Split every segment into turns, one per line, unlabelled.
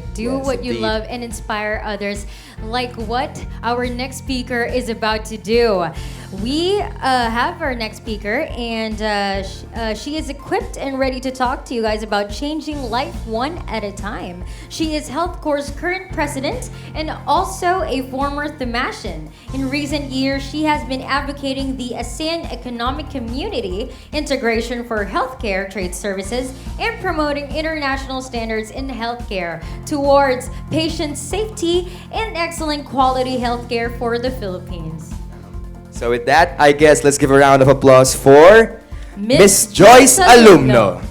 right. Do what you
indeed.
love and inspire others, like what our next speaker is about to do. We have our next speaker, and she is equipped and ready to talk to you guys about changing life one at a time. She is Health Corps' current president and also a former Thamashian. In recent years, she has been advocating the ASEAN Economic Community integration for healthcare trade services and promoting international standards in healthcare towards patient safety and excellent quality healthcare for the Philippines.
So with that, I guess let's give a round of applause for Miss
Miss
Joyce
Joyce
Alumno.
Alumno.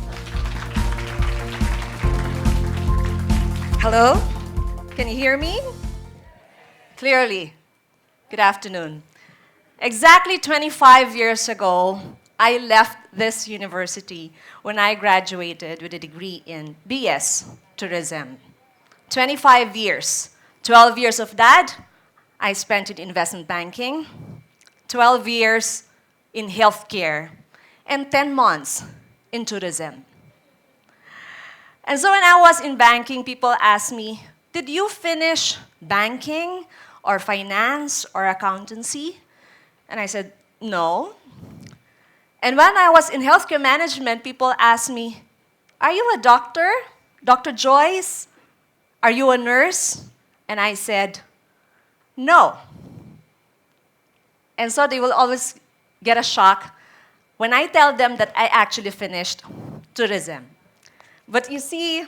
Hello? Can you hear me? Clearly. Good afternoon. Exactly 25 years ago, I left this university when I graduated with a degree in BS Tourism. 25 years. 12 years of that, I spent in investment banking, 12 years in healthcare, and 10 months in tourism. And so when I was in banking, people asked me, did you finish banking or finance or accountancy? And I said, no. And when I was in healthcare management, people asked me, are you a doctor? Dr. Joyce? Are you a nurse? And I said, no. And so they will always get a shock when I tell them that I actually finished tourism. But you see,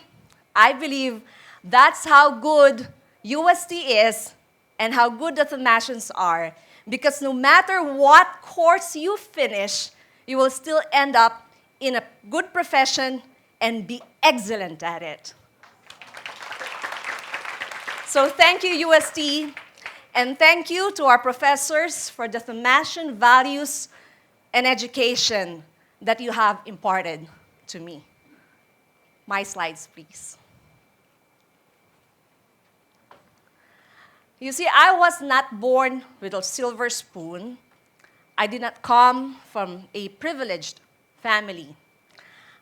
I believe that's how good UST is and how good the Thamasians are. Because no matter what course you finish, you will still end up in a good profession and be excellent at it. So thank you, UST, and thank you to our professors for the Thamasian values and education that you have imparted to me. My slides, please. You see, I was not born with a silver spoon. I did not come from a privileged family.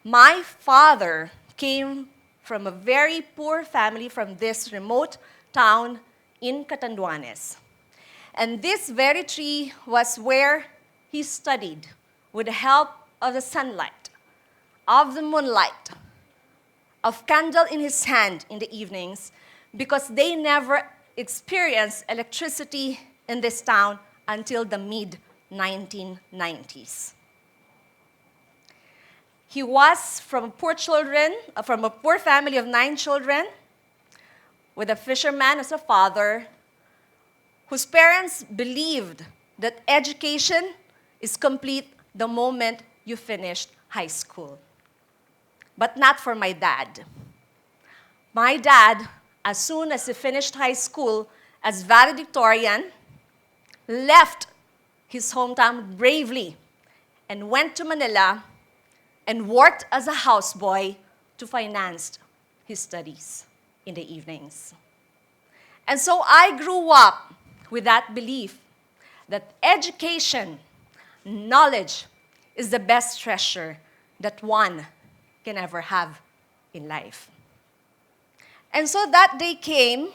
My father came from a very poor family from this remote town in Catanduanes. And this very tree was where he studied with the help of the sunlight, of the moonlight, of candle in his hand in the evenings, because they never experienced electricity in this town until the mid-1990s. He was from poor family of 9 children, with a fisherman as a father, whose parents believed that education is complete the moment you finished high school. But not for my dad. My dad, as soon as he finished high school as valedictorian, left his hometown bravely and went to Manila and worked as a houseboy to finance his studies in the evenings. And so I grew up with that belief that education, knowledge, is the best treasure that one can ever have in life. And so that day came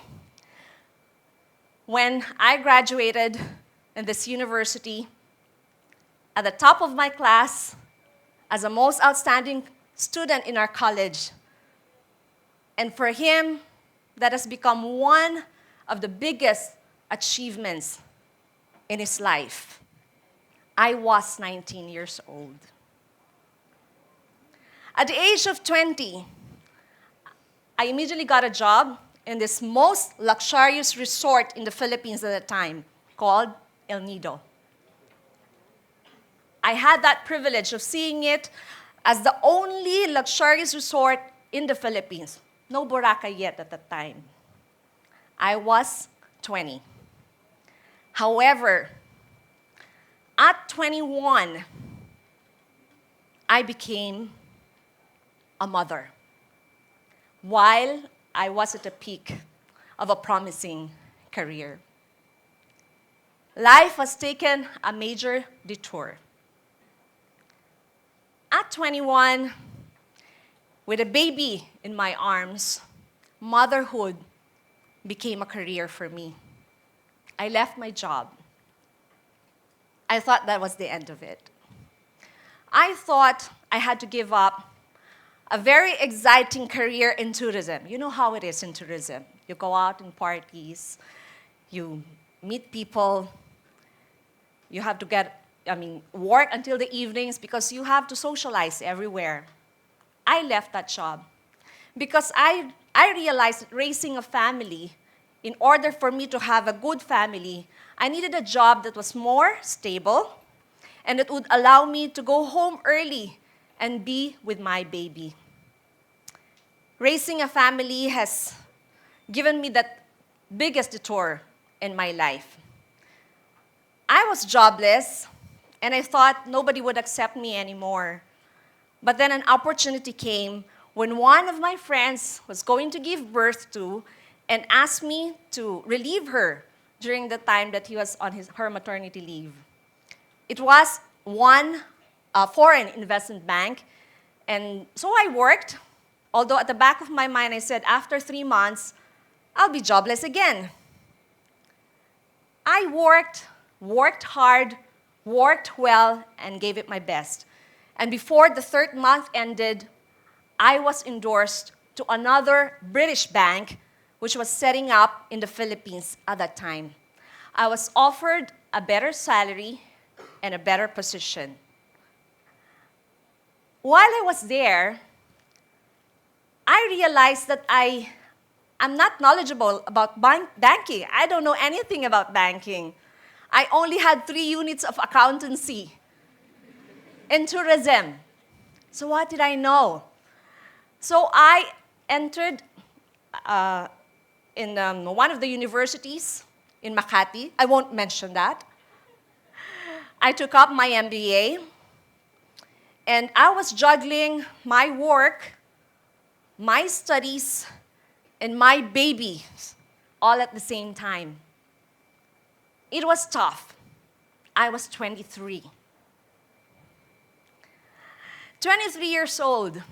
when I graduated in this university at the top of my class as the most outstanding student in our college. And for him, that has become one of the biggest achievements in his life. I was 19 years old. At the age of 20, I immediately got a job in this most luxurious resort in the Philippines at the time, called El Nido. I had that privilege of seeing it as the only luxurious resort in the Philippines. No Boracay yet at that time. I was 20. However, at 21, I became a mother while I was at the peak of a promising career. Life has taken a major detour. At 21, with a baby in my arms, motherhood became a career for me. I left my job. I thought that was the end of it. I thought I had to give up a very exciting career in tourism. You know how it is in tourism. You go out in parties, you meet people, you have to work until the evenings because you have to socialize everywhere. I left that job because I realized that raising a family, in order for me to have a good family, I needed a job that was more stable and that would allow me to go home early and be with my baby. Raising a family has given me that biggest detour in my life. I was jobless, and I thought nobody would accept me anymore. But then an opportunity came when one of my friends was going to give birth to and asked me to relieve her during the time that he was on her maternity leave. It was one foreign investment bank, and so I worked, although at the back of my mind I said, after 3 months, I'll be jobless again. I worked hard, worked well, and gave it my best. And before the 3rd month ended, I was endorsed to another British bank, which was setting up in the Philippines at that time. I was offered a better salary and a better position. While I was there, I realized that I'm not knowledgeable about banking. I don't know anything about banking. I only had 3 units of accountancy in tourism. So what did I know? So I entered in one of the universities in Makati. I won't mention that. I took up my MBA, and I was juggling my work, my studies, and my baby all at the same time. It was tough. I was 23. 23 years old.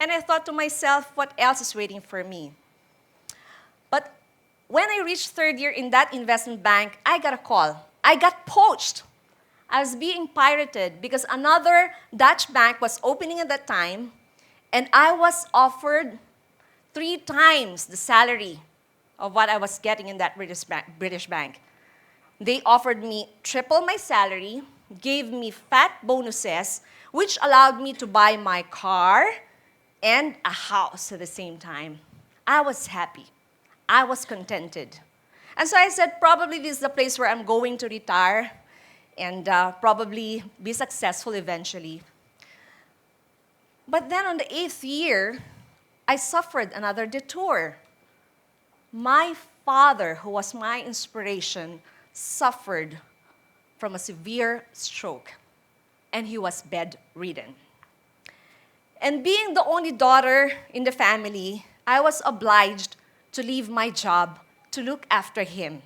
And I thought to myself, what else is waiting for me? But when I reached 3rd year in that investment bank, I got a call. I got poached. I was being pirated because another Dutch bank was opening at that time, and I was offered 3 times the salary of what I was getting in that British bank. They offered me triple my salary, gave me fat bonuses, which allowed me to buy my car and a house at the same time. I was happy. I was contented. And so I said, probably this is the place where I'm going to retire and probably be successful eventually. But then on the 8th year, I suffered another detour. My father, who was my inspiration, suffered from a severe stroke, and he was bedridden. And being the only daughter in the family, I was obliged to leave my job to look after him.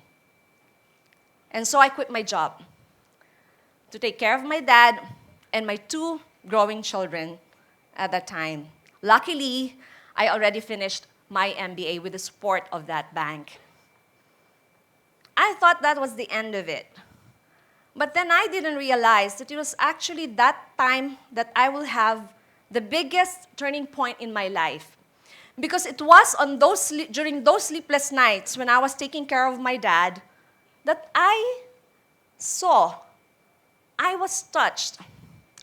And so I quit my job to take care of my dad and my 2 growing children at that time. Luckily, I already finished my MBA with the support of that bank. I thought that was the end of it. But then I didn't realize that it was actually that time that I will have the biggest turning point in my life. Because it was during those sleepless nights when I was taking care of my dad that I was touched,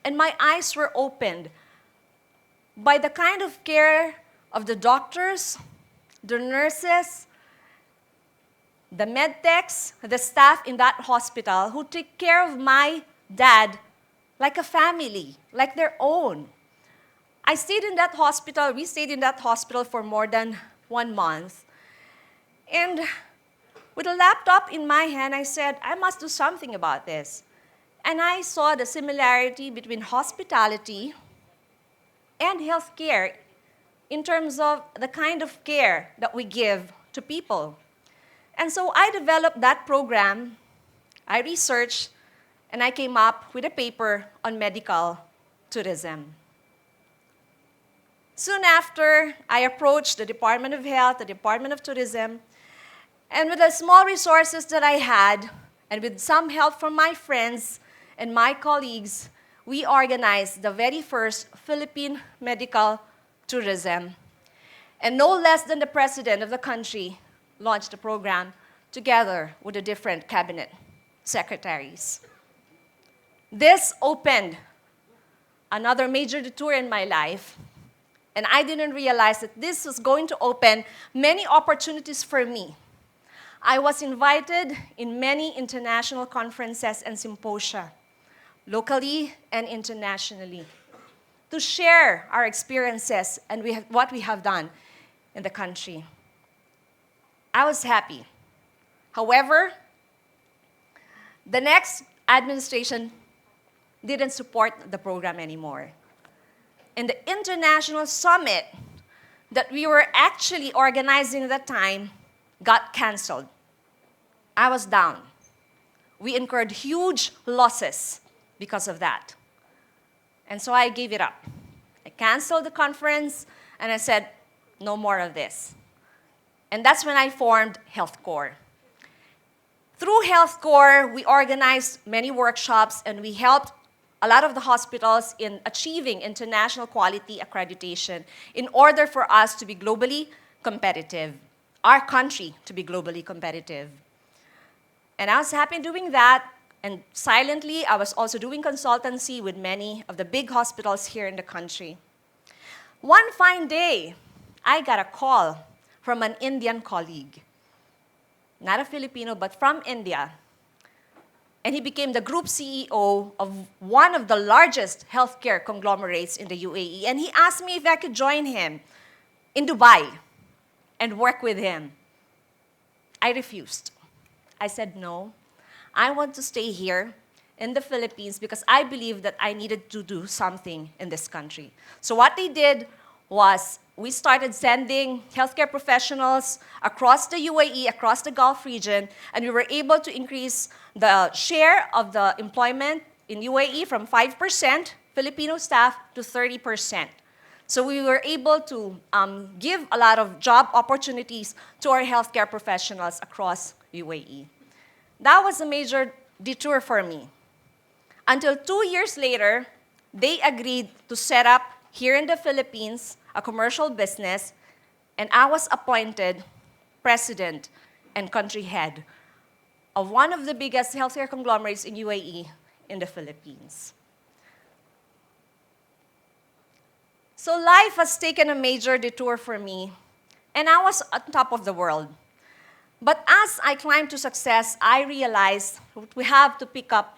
and my eyes were opened by the kind of care of the doctors, the nurses, the med techs, the staff in that hospital who took care of my dad like a family, like their own. We stayed in that hospital for more than 1 month. And with a laptop in my hand, I said, I must do something about this. And I saw the similarity between hospitality and healthcare in terms of the kind of care that we give to people. And so I developed that program, I researched, and I came up with a paper on medical tourism. Soon after, I approached the Department of Health, the Department of Tourism, and with the small resources that I had, and with some help from my friends and my colleagues, we organized the very first Philippine medical tourism. And no less than the president of the country launched the program together with the different cabinet secretaries. This opened another major detour in my life, and I didn't realize that this was going to open many opportunities for me. I was invited in many international conferences and symposia, locally and internationally, to share our experiences and what we have done in the country. I was happy. However, the next administration didn't support the program anymore. And the international summit that we were actually organizing at that time got canceled. I was down. We incurred huge losses because of that. And so I gave it up. I canceled the conference and I said, no more of this. And that's when I formed Health Corps. Through Health Corps, we organized many workshops and we helped a lot of the hospitals in achieving international quality accreditation in order for us to be globally competitive, our country to be globally competitive. And I was happy doing that, and silently, I was also doing consultancy with many of the big hospitals here in the country. One fine day, I got a call from an Indian colleague, not a Filipino, but from India. And he became the group CEO of one of the largest healthcare conglomerates in the UAE. And he asked me if I could join him in Dubai and work with him. I refused. I said no. I want to stay here in the Philippines because I believe that I needed to do something in this country. So what they did was we started sending healthcare professionals across the UAE, across the Gulf region, and we were able to increase the share of the employment in UAE from 5% Filipino staff to 30%. So we were able to give a lot of job opportunities to our healthcare professionals across UAE. That was a major detour for me. Until 2 years later, they agreed to set up here in the Philippines a commercial business, and I was appointed president and country head of one of the biggest healthcare conglomerates in UAE in the Philippines. So life has taken a major detour for me, and I was on top of the world. But as I climbed to success, I realized we have to pick up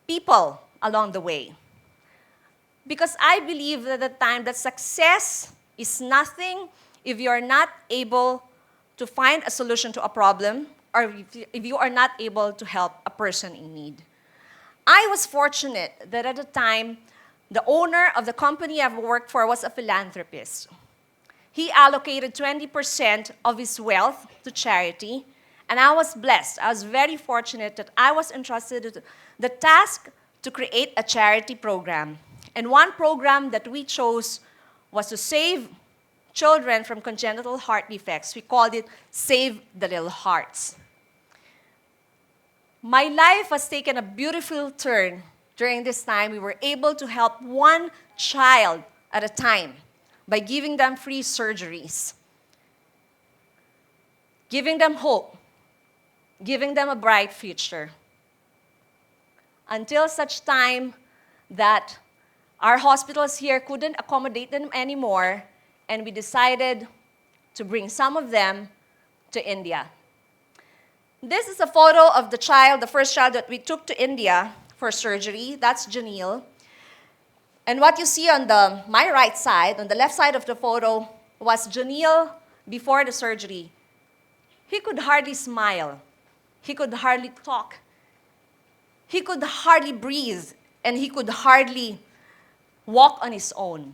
people along the way. Because I believe at the time that success is nothing if you're not able to find a solution to a problem or if you are not able to help a person in need. I was fortunate that at the time, the owner of the company I've worked for was a philanthropist. He allocated 20% of his wealth to charity, and I was blessed. I was very fortunate that I was entrusted with the task to create a charity program. And one program that we chose was to save children from congenital heart defects. We called it Save the Little Hearts. My life has taken a beautiful turn during this time. We were able to help one child at a time by giving them free surgeries, giving them hope, giving them a bright future. Until such time that our hospitals here couldn't accommodate them anymore, and we decided to bring some of them to India. This is a photo of the child, the first child that we took to India for surgery. That's Janil. And what you see on my right side, on the left side of the photo, was Janil before the surgery. He could hardly smile. He could hardly talk. He could hardly breathe, and he could hardly walk on his own.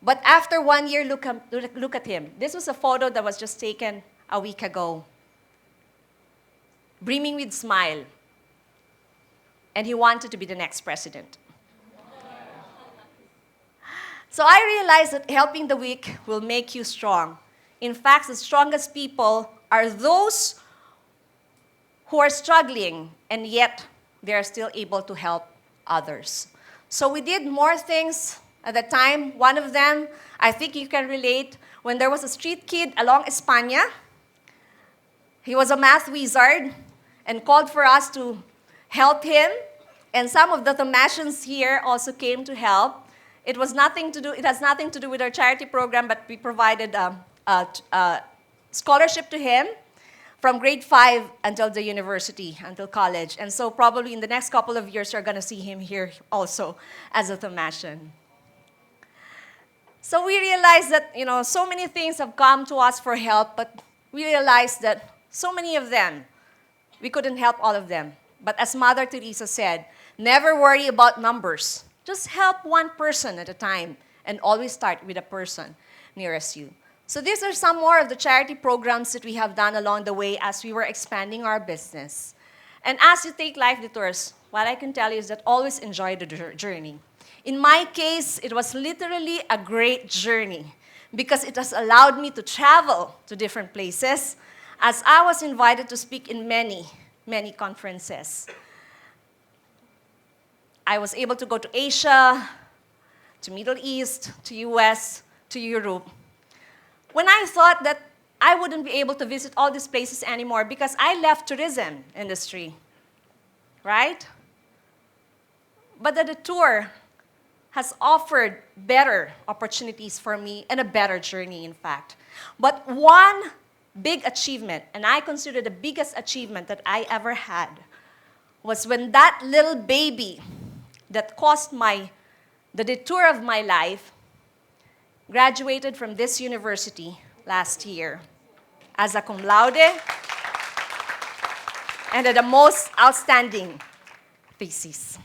But after 1 year, look at him. This was a photo that was just taken a week ago. Brimming with smile. And he wanted to be the next president. So I realized that helping the weak will make you strong. In fact, the strongest people are those who are struggling, and yet they are still able to help others. So we did more things at the time. One of them, I think you can relate, when there was a street kid along España. He was a math wizard and called for us to help him. And some of the Thomasians here also came to help. It has nothing to do with our charity program, but we provided a scholarship to him from grade 5 until the university, until college. And so probably in the next couple of years, you're going to see him here also as a Thomasian. So we realized that, so many things have come to us for help, but we realized that so many of them, we couldn't help all of them. But as Mother Teresa said, never worry about numbers. Just help one person at a time, and always start with a person nearest you. So these are some more of the charity programs that we have done along the way as we were expanding our business. And as you take life detours, what I can tell you is that always enjoy the journey. In my case, it was literally a great journey because it has allowed me to travel to different places as I was invited to speak in many, many conferences. I was able to go to Asia, to Middle East, to US, to Europe. When I thought that I wouldn't be able to visit all these places anymore because I left tourism industry, right? But the tour has offered better opportunities for me and a better journey, in fact. But one big achievement, and I consider the biggest achievement that I ever had, was when that little baby that caused the detour of my life graduated from this university last year as a cum laude and at the most outstanding thesis.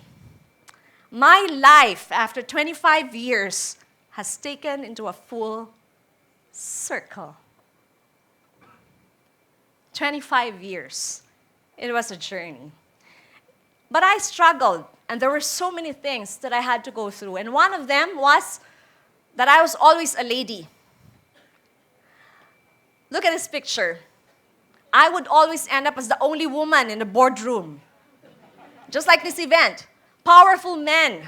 My life, after 25 years, has taken into a full circle. 25 years. It was a journey. But I struggled, and there were so many things that I had to go through. And one of them was that I was always a lady. Look at this picture. I would always end up as the only woman in the boardroom. Just like this event. Powerful men.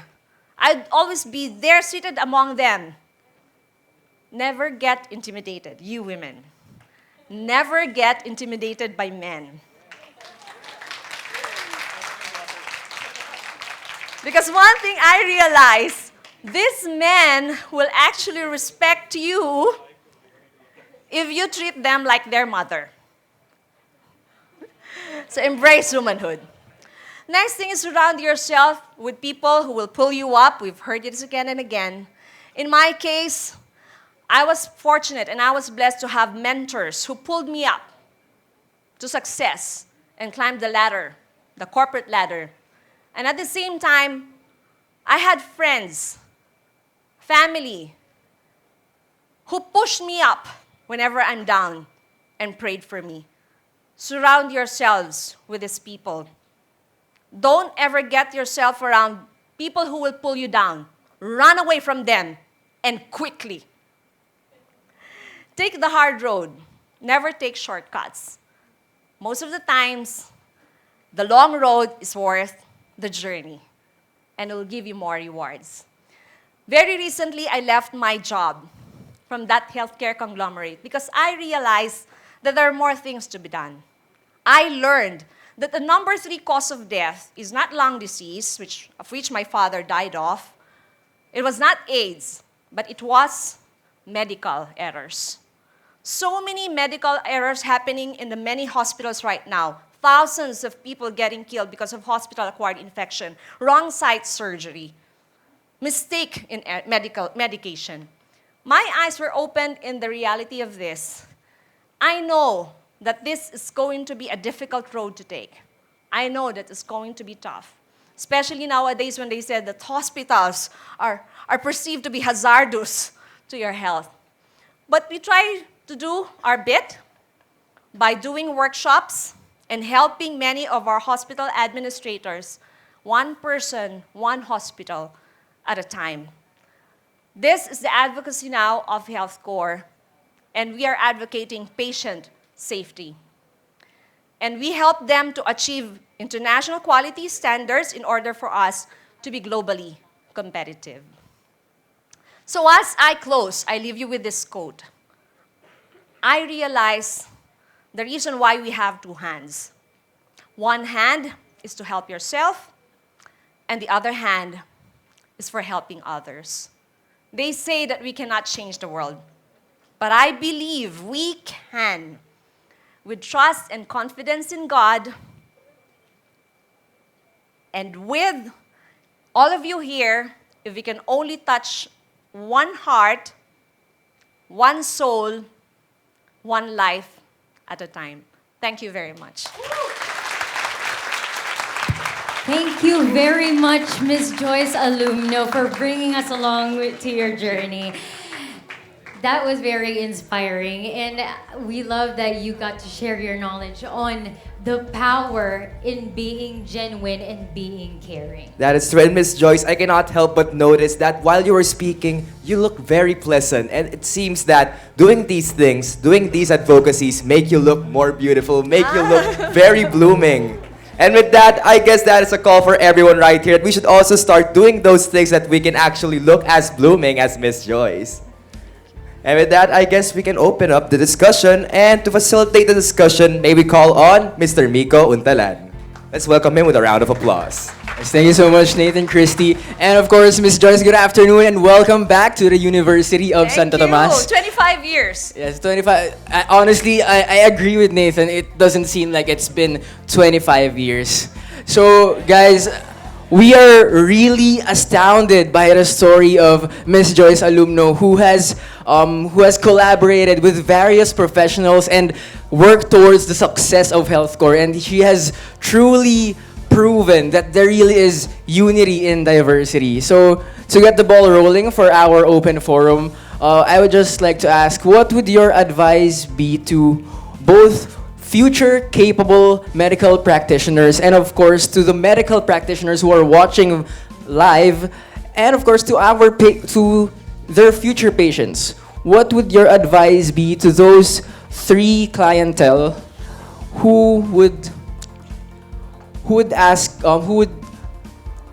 I'd always be there seated among them. Never get intimidated, you women. Never get intimidated by men. Because one thing I realized, these men will actually respect you if you treat them like their mother. So embrace womanhood. Next thing is surround yourself with people who will pull you up. We've heard this again and again. In my case, I was fortunate and I was blessed to have mentors who pulled me up to success and climbed the ladder, the corporate ladder. And at the same time, I had friends, family, who pushed me up whenever I'm down and prayed for me. Surround yourselves with these people. Don't ever get yourself around people who will pull you down. Run away from them, and quickly. Take the hard road. Never take shortcuts. Most of the times, the long road is worth the journey, and it will give you more rewards. Very recently, I left my job from that healthcare conglomerate because I realized that there are more things to be done. I learned that the number 3 cause of death is not lung disease, of which my father died of. It was not AIDS, but it was medical errors. So many medical errors happening in the many hospitals right now. Thousands of people getting killed because of hospital-acquired infection, wrong site surgery, mistake in medication. My eyes were opened in the reality of this. I know that this is going to be a difficult road to take. I know that it's going to be tough, especially nowadays when they said that hospitals are perceived to be hazardous to your health. But we try to do our bit by doing workshops and helping many of our hospital administrators, one person, one hospital at a time. This is the advocacy now of Health Corps, and we are advocating patient safety. And we help them to achieve international quality standards in order for us to be globally competitive. So as I close, I leave you with this quote. I realize the reason why we have two hands. One hand is to help yourself, and the other hand is for helping others. They say that we cannot change the world, but I believe we can. With trust and confidence in God, and with all of you here, if we can only touch one heart, one soul, one life at a time. Thank you very much.
Thank you very much, Miss Joyce Alumno, for bringing us along to your journey. That was very inspiring, and we love that you got to share your knowledge on the power in being genuine and being caring.
That is true. And Miss Joyce, I cannot help but notice that while you were speaking, you look very pleasant. And it seems that doing these things, doing these advocacies, make you look more beautiful, make you look very blooming. And with that, I guess that is a call for everyone right here. We should also start doing those things that we can actually look as blooming as Miss Joyce. And with that, I guess we can open up the discussion. And to facilitate the discussion, may we call on Mr. Miko Untalan. Let's welcome him with a round of applause.
Yes, thank you so much, Nathan, Christy. And of course, Miss Joyce, good afternoon and welcome back to the University of Santo Tomas.
25 years.
Yes, 25. Honestly, I agree with Nathan. It doesn't seem like it's been 25 years. So, guys, we are really astounded by the story of Miss Joyce Alumno, who has collaborated with various professionals and worked towards the success of Health Corps. And she has truly proven that there really is unity in diversity. So, to get the ball rolling for our open forum, I would just like to ask, what would your advice be to both future capable medical practitioners and of course to the medical practitioners who are watching live, and of course to their future patients? What would your advice be to those three clientele who would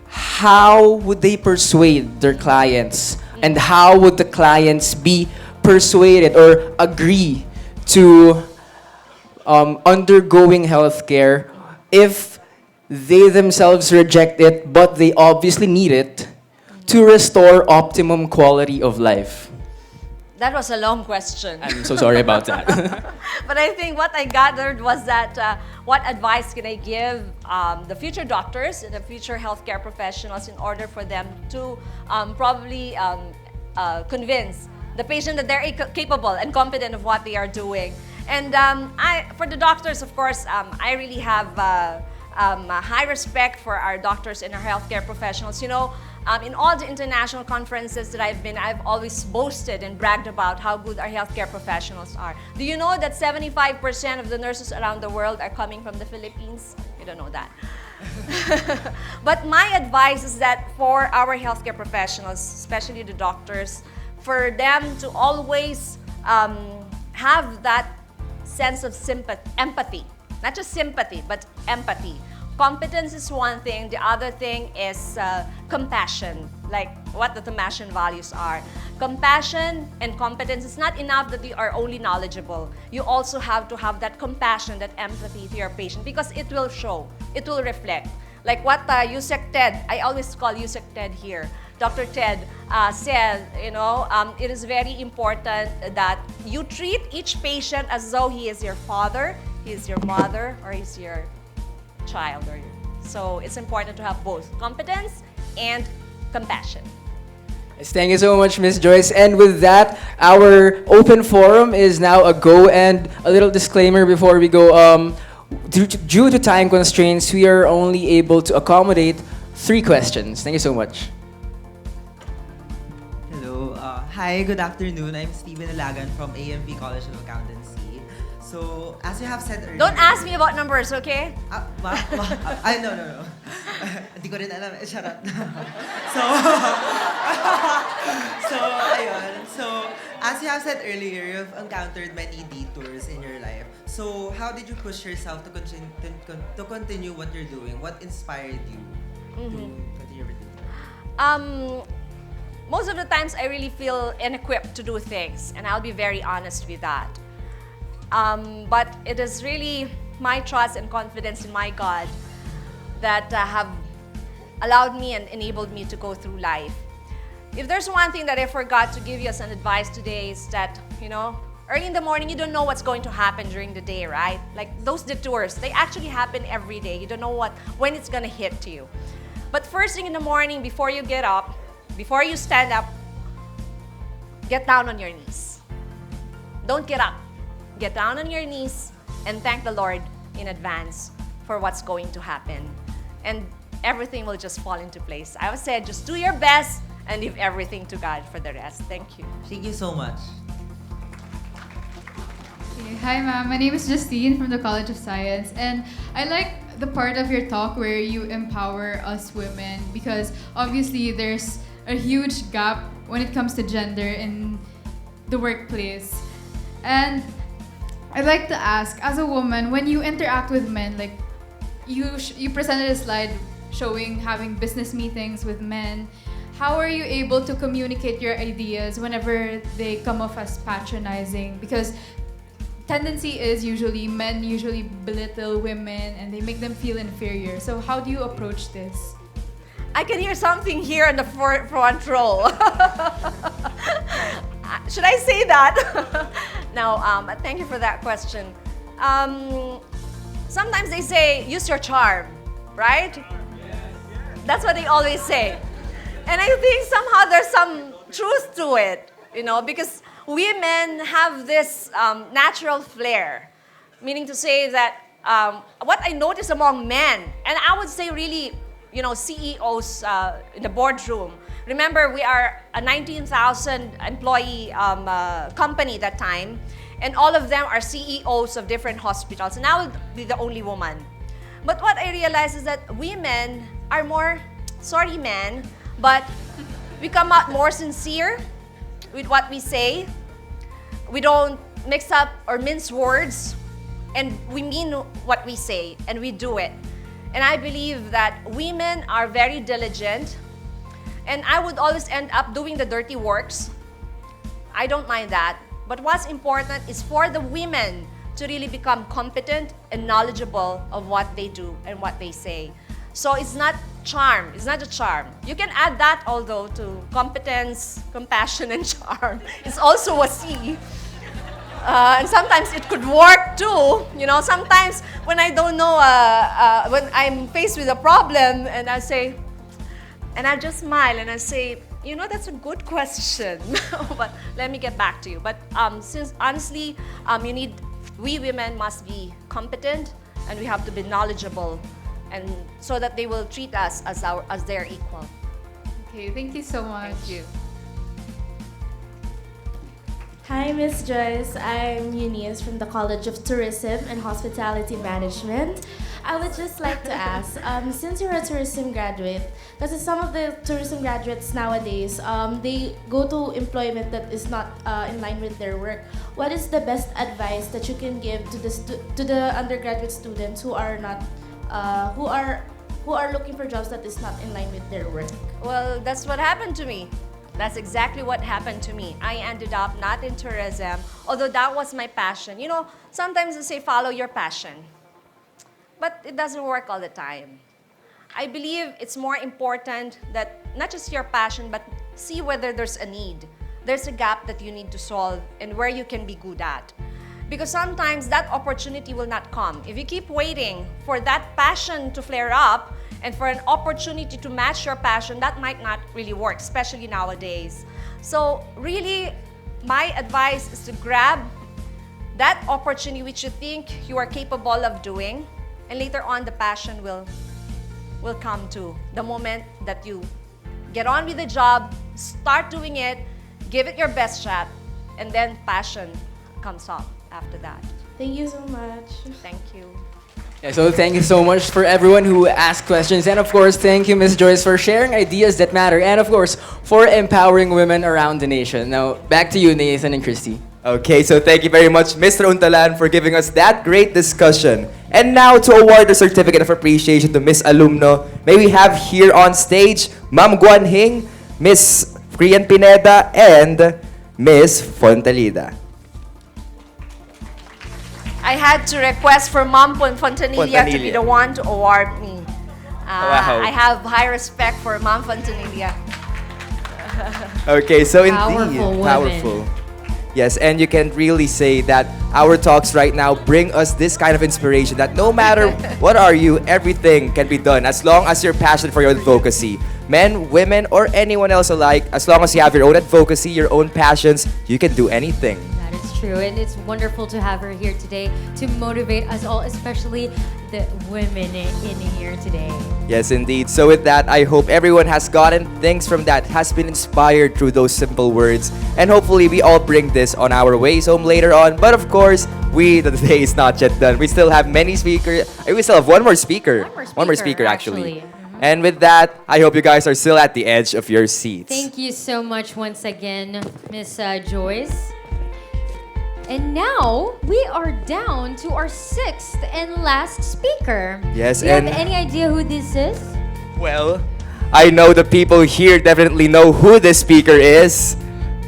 how would they persuade their clients, and how would the clients be persuaded or agree to undergoing healthcare if they themselves reject it, but they obviously need it to restore optimum quality of life?
That was a long question.
I'm so sorry about that.
But I think what I gathered was that what advice can I give the future doctors and the future healthcare professionals in order for them to probably convince the patient that they're capable and competent of what they are doing. And for the doctors, of course, I really have high respect for our doctors and our healthcare professionals. You know, in all the international conferences that I've been, I've always boasted and bragged about how good our healthcare professionals are. Do you know that 75% of the nurses around the world are coming from the Philippines? You don't know that. But my advice is that for our healthcare professionals, especially the doctors, for them to always have that sense of empathy. Not just sympathy, but empathy. Competence is one thing. The other thing is compassion, like what the Tomasian values are. Compassion and competence is not enough that you are only knowledgeable. You also have to have that compassion, that empathy to your patient, because it will show, it will reflect. Like what Yusek Ted, I always call Yusek Ted here, Dr. Ted said, you know, it is very important that you treat each patient as though he is your father, he is your mother, or he's your child. So it's important to have both competence and compassion.
Yes, thank you so much, Miss Joyce. And with that, our open forum is now a go. And a little disclaimer before we go. Due to time constraints, we are only able to accommodate 3 questions. Thank you so much.
Hello. Hi, good afternoon. I'm Steven Alagan from AMP College of Accountancy. So, as you have said earlier...
Don't ask me about numbers, okay?
No. Hindi ko rin alam. Charot. So, ayun. So, as you have said earlier, you've encountered many detours in your life. So, how did you push yourself to continue what you're doing? What inspired you to continue everything?
Most of the times I really feel inequipped to do things, and I'll be very honest with that. But it is really my trust and confidence in my God that have allowed me and enabled me to go through life. If there's one thing that I forgot to give you as an advice today is that, early in the morning, you don't know what's going to happen during the day, right? Like those detours, they actually happen every day. You don't know when it's gonna hit to you. But first thing in the morning, before you get up, before you stand up, get down on your knees. Don't get up. Get down on your knees and thank the Lord in advance for what's going to happen. And everything will just fall into place. I would say just do your best and leave everything to God for the rest. Thank you.
Thank you so much.
Okay, hi ma'am, my name is Justine from the College of Science, and I like the part of your talk where you empower us women, because obviously there's a huge gap when it comes to gender in the workplace. And I'd like to ask, as a woman, when you interact with men, like you presented a slide showing having business meetings with men, how are you able to communicate your ideas whenever they come off as patronizing? Because tendency is men usually belittle women and they make them feel inferior. So how do you approach this?
I can hear something here in the front row. Should I say that? No, thank you for that question. Sometimes they say, use your charm, right? That's what they always say. And I think somehow there's some truth to it, because women have this natural flair, meaning to say that what I notice among men, and I would say really, CEOs in the boardroom. Remember, we are a 19,000 employee company that time, and all of them are CEOs of different hospitals, and I will be the only woman. But what I realize is that women are more, sorry men, but we come out more sincere with what we say. We don't mix up or mince words, and we mean what we say, and we do it. And I believe that women are very diligent, and I would always end up doing the dirty works. I don't mind that. But what's important is for the women to really become competent and knowledgeable of what they do and what they say. So it's not charm. It's not a charm. You can add that, although, to competence, compassion, and charm. It's also a C. And sometimes it could work too. Sometimes when I don't know, when I'm faced with a problem, and I say, and I just smile and I say, that's a good question, but let me get back to you. But since honestly, we women must be competent, and we have to be knowledgeable, and so that they will treat us as their equal.
Okay, thank you so much.
Thank you.
Hi, Miss Joyce. I'm Eunice from the College of Tourism and Hospitality Management. I would just like to ask, since you're a tourism graduate, because some of the tourism graduates nowadays, they go to employment that is not in line with their work. What is the best advice that you can give to the undergraduate students who are not, who are looking for jobs that is not in line with their work?
Well, that's what happened to me. That's exactly what happened to me. I ended up not in tourism, although that was my passion. Sometimes they say follow your passion, but it doesn't work all the time. I believe it's more important that not just your passion, but see whether there's a need. There's a gap that you need to solve and where you can be good at. Because sometimes that opportunity will not come. If you keep waiting for that passion to flare up, and for an opportunity to match your passion, that might not really work, especially nowadays. So really, my advice is to grab that opportunity which you think you are capable of doing, and later on the passion will come to the moment that you get on with the job, start doing it, give it your best shot, and then passion comes up after that.
Thank you so much.
Thank you.
Yeah, so thank you so much for everyone who asked questions. And of course, thank you, Miss Joyce, for sharing ideas that matter. And of course, for empowering women around the nation. Now, back to you, Nathan and Christy.
Okay, so thank you very much, Mr. Untalan, for giving us that great discussion. And now to award the certificate of appreciation to Miss Alumno, may we have here on stage Ma'am Guan Hing, Miss Frian Pineda, and Miss Fontalida.
I had to request for Mom Fontanilla to be the one to award me.
Wow.
I have high respect for Mom Fontanilla.
Okay, so
Powerful
indeed,
woman.
powerful. Yes, and you can really say that our talks right now bring us this kind of inspiration that no matter what are you, everything can be done as long as you're passionate for your advocacy. Men, women, or anyone else alike, as long as you have your own advocacy, your own passions, you can do anything.
That is true, and it's wonderful to have her here today to motivate us all, especially the women in here today.
Yes, indeed. So with that, I hope everyone has gotten things from that, has been inspired through those simple words. And hopefully we all bring this on our ways home later on. But of course, the day is not yet done. We still have many speakers. We still have one more speaker.
One more speaker,
actually.
actually.
And with that, I hope you guys are still at the edge of your seats.
Thank you so much once again, Miss Joyce. And now we are down to our sixth and last speaker.
Yes,
Do you have
and-
any idea who this is?
Well, I know the people here definitely know who this speaker is.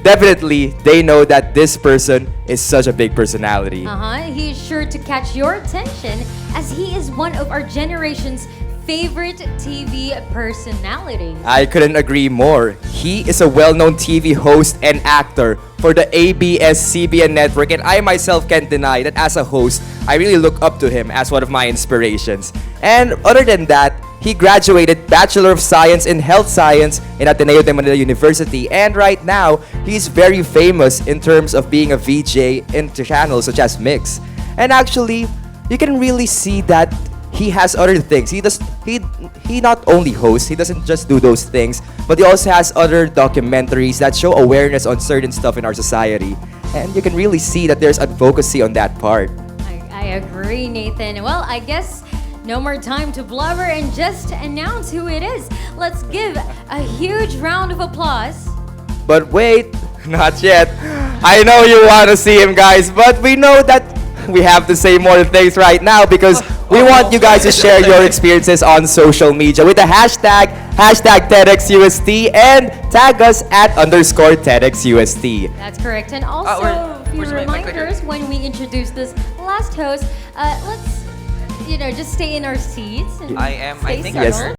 Definitely, they know that this person is such a big personality.
He is sure to catch your attention as he is one of our generation's favorite TV personalities.
I couldn't agree more. He is a well-known TV host and actor for the ABS-CBN network, and I myself can't deny that as a host, I really look up to him as one of my inspirations. And other than that, he graduated Bachelor of Science in Health Science in Ateneo de Manila University, and right now, he's very famous in terms of being a VJ in channels such as Mix. And actually, you can really see that he has other things. He not only hosts, he doesn't just do those things, but he also has other documentaries that show awareness on certain stuff in our society. And you can really see that there's advocacy on that part.
I agree, Nathan. Well, I guess no more time to blubber and just announce who it is. Let's give a huge round of applause.
But wait, not yet. I know you want to see him, guys, but we know that we have to say more things right now because we want you guys to share your experiences on social media with the hashtag Tedx Ust, and tag us at _Tedx Ust.
That's correct. And also, a few reminders when we introduce this last host. Let's, just stay in our seats. And
I
stay
think
Yes.
settled.